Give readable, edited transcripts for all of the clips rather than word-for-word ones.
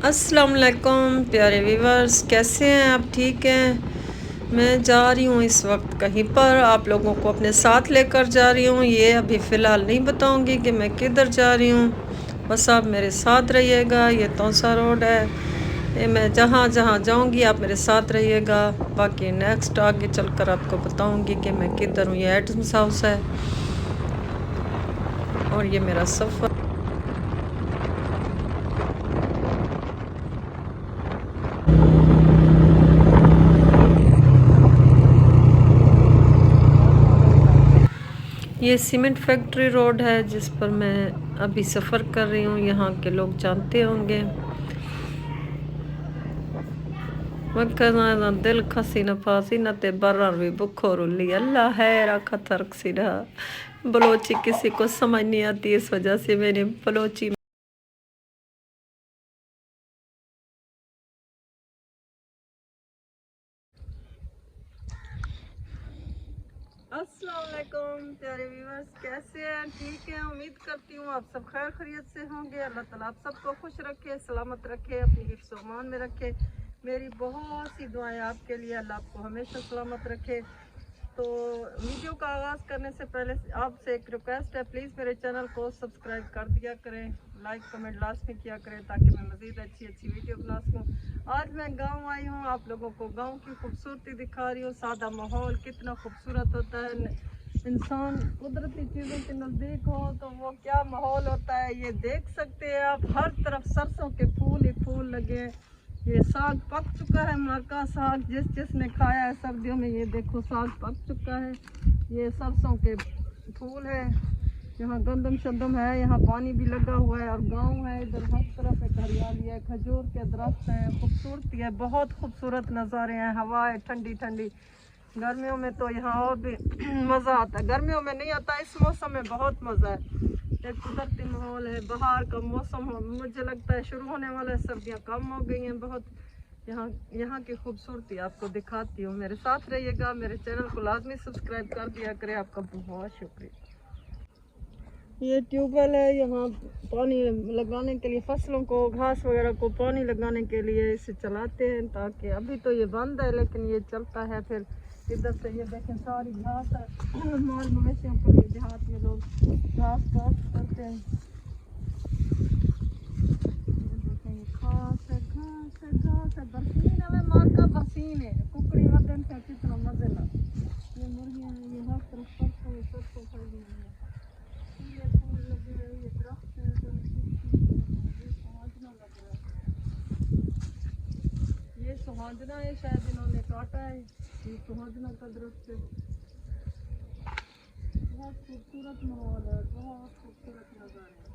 अस्सलाम वालेकुम प्यारे व्यूवर्स, कैसे हैं आप? ठीक हैं। मैं जा रही हूँ इस वक्त कहीं पर, आप लोगों को अपने साथ लेकर जा रही हूँ। ये अभी फ़िलहाल नहीं बताऊँगी कि मैं किधर जा रही हूँ, बस आप मेरे साथ रहिएगा। ये तौसा रोड है, ये मैं जहाँ जहाँ जाऊँगी आप मेरे साथ रहिएगा। बाकी नेक्स्ट आगे चलकर आपको बताऊँगी कि मैं किधर हूँ। ये एटम्स हाउस है और ये मेरा सफ़र। ये सीमेंट फैक्ट्री रोड है जिस पर मैं अभी सफ़र कर रही हूँ। यहाँ के लोग जानते होंगे। वक्कना दिल खसी न फासी न ते बर्र भी बुखो रुली अल्लाह है रखा तर्क सिरा। बलोची किसी को समझ नहीं आती, इस वजह से मैंने बलोची। अस्सलाम वालेकुम प्यारे व्यूअर्स, कैसे हैं? ठीक हैं, उम्मीद करती हूँ आप सब खैर खैरियत से होंगे। अल्लाह ताला आप सबको खुश रखे, सलामत रखे, अपनी हिफ्ज़ व अमान में रखे। मेरी बहुत सी दुआएं आपके लिए, अल्लाह आपको हमेशा सलामत रखे। तो वीडियो का आगाज़ करने से पहले आपसे एक रिक्वेस्ट है, प्लीज़ मेरे चैनल को सब्सक्राइब कर दिया करें, लाइक कमेंट लास्ट में किया करें ताकि मैं मज़ीद अच्छी अच्छी वीडियो बना सकूँ। आज मैं गांव आई हूँ, आप लोगों को गांव की खूबसूरती दिखा रही हूँ। सादा माहौल कितना खूबसूरत होता है, इंसान कुदरती चीज़ों के नज़दीक हो तो वो क्या माहौल होता है ये देख सकते हैं आप। हर तरफ सरसों के फूल ही फूल लगे हैं। ये साग पक चुका है, मरका साग जिसने खाया है सर्दियों में, ये देखो साग पक चुका है। ये सरसों के फूल है, यहाँ गंदम शंदम है, यहाँ पानी भी लगा हुआ है और गांव है। इधर हर तरफ एक हरियाली है, खजूर के दरख्त हैं, खूबसूरती है, बहुत खूबसूरत नज़ारे हैं। हवा है ठंडी ठंडी, गर्मियों में तो यहाँ और भी मज़ा आता है। गर्मियों में नहीं आता, इस मौसम में बहुत मज़ा है। एक कुदरती माहौल है, बाहर का मौसम मुझे लगता है शुरू होने वाला है, सर्दियाँ कम हो गई हैं बहुत। यहाँ की खूबसूरती आपको दिखाती हूँ, मेरे साथ रहिएगा। मेरे चैनल को लाजमी सब्सक्राइब कर दिया करें, आपका बहुत शुक्रिया। ये ट्यूबवेल है, यहाँ पानी लगाने के लिए, फसलों को घास वगैरह को पानी लगाने के लिए इसे चलाते हैं, ताकि अभी तो ये बंद है लेकिन ये चलता है। फिर इधर से ये देखें सारी घास है, माल मवेशियों के लिए देहात में लोग घास काट करते हैं। ये देखें ये घास है, घास है, घास है, बरसीन है, मार का बरसीन है, कुकड़ी वतन से कितना मजे ला। ये मुर्गियाँ हैं, ये हर तरफ सरसों फैली हुई है। ये फूल लगे हैं, ये दरख्त है, ये सुहाजना लग रहा है। ये सुहाजना है, शायद इन्होंने काटा है। ये सुहाजना का दरख्त है। बहुत खूबसूरत माहौल है, बहुत खूबसूरत नज़ारे हैं।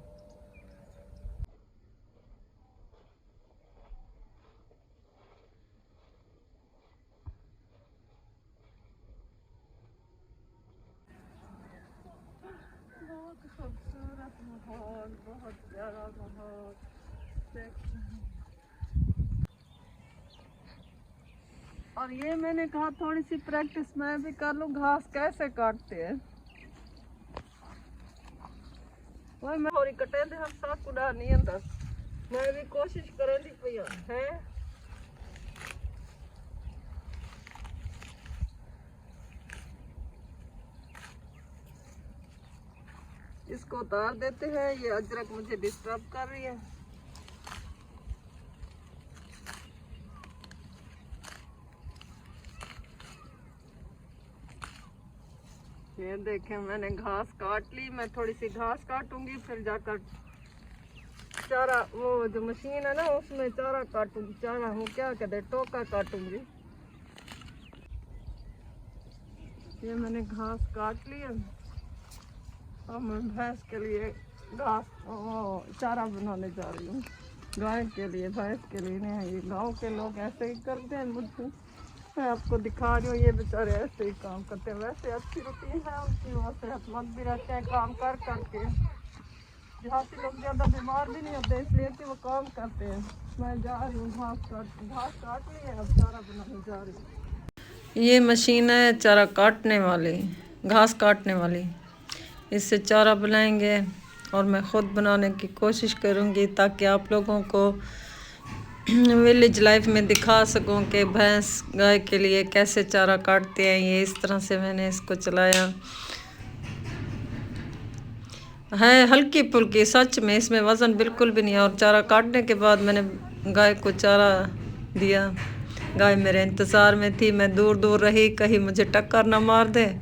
बहुत खूबसूरत माहौल, बहुत प्यारा माहौल। और ये मैंने कहा थोड़ी सी प्रैक्टिस मैं भी कर लूँ, घास कैसे काटते हैं। वही मैं थोड़ी कटे थे, हम साथ कुड़ा नहीं अंदर, मैं भी कोशिश करें दी पई है। इसको उतार देते हैं, ये अजरक मुझे डिस्टर्ब कर रही है। ये देखें मैंने घास काट ली, मैं थोड़ी सी घास काटूंगी, फिर जाकर चारा, वो जो मशीन है ना उसमें चारा काटूंगी, चारा वो क्या कहते हैं, टोका काटूंगी। ये मैंने घास काट लिया, अब मैं भैंस के लिए घास वो चारा बनाने जा रही हूँ। गाय के लिए, भैंस के लिए नहीं। ये गांव के लोग ऐसे ही करते हैं, मुझे मैं आपको दिखा रही हूँ। ये बेचारे ऐसे ही काम करते हैं, वैसे अच्छी रूटीन है उनकी, वो सेहतमंद भी रहते हैं काम कर करके। देहाती लोग ज़्यादा बीमार भी नहीं होते इसलिए कि वो काम करते हैं। मैं जा रही हूँ घास काट ली है, अब चारा बनाने जा रही हूँ। ये मशीन है चारा काटने वाली, घास काटने वाली। इससे चारा बनाएंगे और मैं ख़ुद बनाने की कोशिश करूँगी ताकि आप लोगों को विलेज लाइफ में दिखा सकूं कि भैंस गाय के लिए कैसे चारा काटते हैं। ये इस तरह से मैंने इसको चलाया है, हल्की फुल्की, सच में इसमें वज़न बिल्कुल भी नहीं है। और चारा काटने के बाद मैंने गाय को चारा दिया। गाय मेरे इंतज़ार में थी, मैं दूर दूर रही कहीं मुझे टक्कर ना मार दे।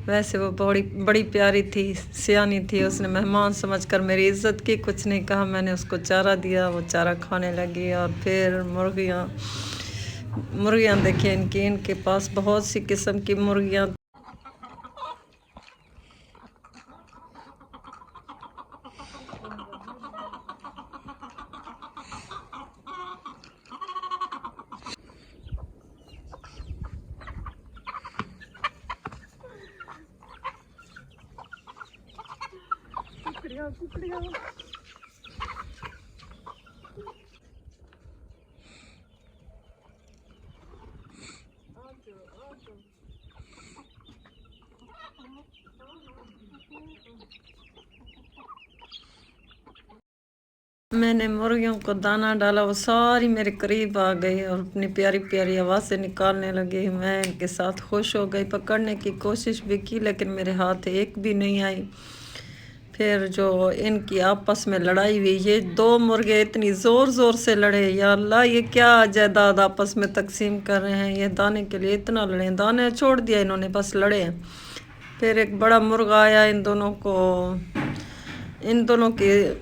वैसे वो बड़ी बड़ी प्यारी थी, सियानी थी, उसने मेहमान समझकर मेरी इज्जत की, कुछ नहीं कहा। मैंने उसको चारा दिया, वो चारा खाने लगी। और फिर मुर्गियाँ देखिए इनके पास बहुत सी किस्म की मुर्गियाँ। कुकड़ियाँ मैंने मुर्गियों को दाना डाला, वो सारी मेरे करीब आ गई और अपनी प्यारी प्यारी आवाज़ें निकालने लगी। मैं इनके साथ खुश हो गई, पकड़ने की कोशिश भी की लेकिन मेरे हाथ एक भी नहीं आई। फिर जो इनकी आपस में लड़ाई हुई, ये दो मुर्गे इतनी ज़ोर ज़ोर से लड़े, या अल्लाह ये क्या जायदाद आपस में तकसीम कर रहे हैं। ये दाने के लिए इतना लड़े, दाने छोड़ दिया इन्होंने, बस लड़े। फिर एक बड़ा मुर्गा आया इन दोनों की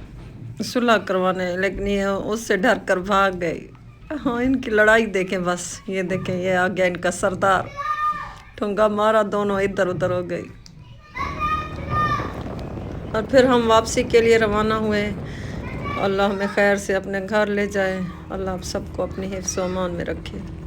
सुलह करवाने, लेकिन ये उससे डर कर भाग गई। हाँ, इनकी लड़ाई देखें बस, ये देखें, ये आ गया इनका सरदार, ठुंगा मारा, दोनों इधर उधर हो गई। और फिर हम वापसी के लिए रवाना हुए। अल्लाह हमें खैर से अपने घर ले जाए। अल्लाह आप सबको अपनी हिफ्ज़-ओ-अमान में रखे।